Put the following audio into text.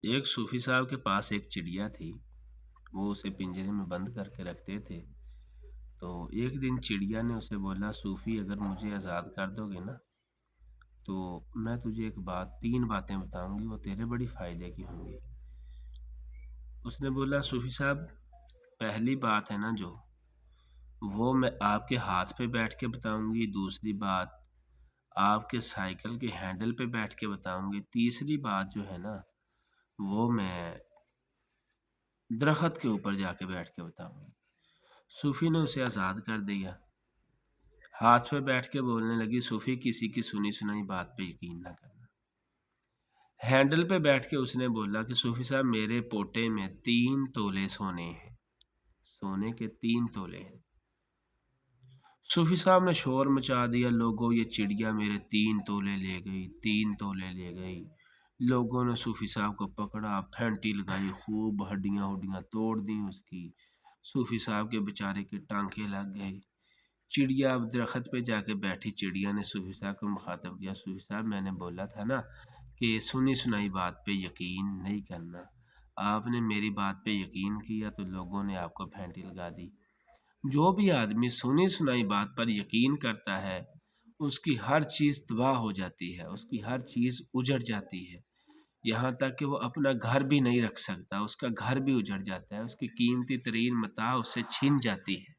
ایک صوفی صاحب کے پاس ایک چڑیا تھی، وہ اسے پنجرے میں بند کر کے رکھتے تھے۔ تو ایک دن چڑیا نے اسے بولا، صوفی اگر مجھے آزاد کر دو گے نا تو میں تجھے ایک بات، 3 باتیں بتاؤں گی، وہ تیرے بڑی فائدے کی ہوں گی۔ اس نے بولا، صوفی صاحب پہلی بات ہے نا جو، وہ میں آپ کے ہاتھ پہ بیٹھ کے بتاؤں گی، دوسری بات آپ کے سائیکل کے ہینڈل پہ بیٹھ کے بتاؤں گی، تیسری بات جو ہے نا وہ میں درخت کے اوپر جا کے بیٹھ کے بتاؤں گی۔ صوفی نے اسے آزاد کر دیا، ہاتھ پہ بیٹھ کے بولنے لگی، صوفی کسی کی سنی سنائی بات پہ یقین نہ کرنا۔ ہینڈل پہ بیٹھ کے اس نے بولا کہ صوفی صاحب میرے پوٹے میں 3 تولے سونے ہیں، سونے کے 3 تولے ہیں۔ صوفی صاحب نے شور مچا دیا، لوگوں یہ چڑیا میرے 3 تولے لے گئی، 3 تولے لے گئی۔ لوگوں نے صوفی صاحب کو پکڑا، پھینٹی لگائی، خوب ہڈیاں توڑ دیں اس کی۔ صوفی صاحب کے بیچارے کے ٹانکے لگ گئے۔ چڑیا اب درخت پہ جا کے بیٹھی، چڑیا نے صوفی صاحب کو مخاطب کیا، صوفی صاحب میں نے بولا تھا نا کہ سنی سنائی بات پہ یقین نہیں کرنا، آپ نے میری بات پہ یقین کیا تو لوگوں نے آپ کو پھینٹی لگا دی۔ جو بھی آدمی سنی سنائی بات پر یقین کرتا ہے اس کی ہر چیز تباہ ہو جاتی ہے، اس کی ہر چیز اجڑ جاتی ہے، یہاں تک کہ وہ اپنا گھر بھی نہیں رکھ سکتا، اس کا گھر بھی اجڑ جاتا ہے، اس کی قیمتی ترین متاع اس سے چھن جاتی ہے۔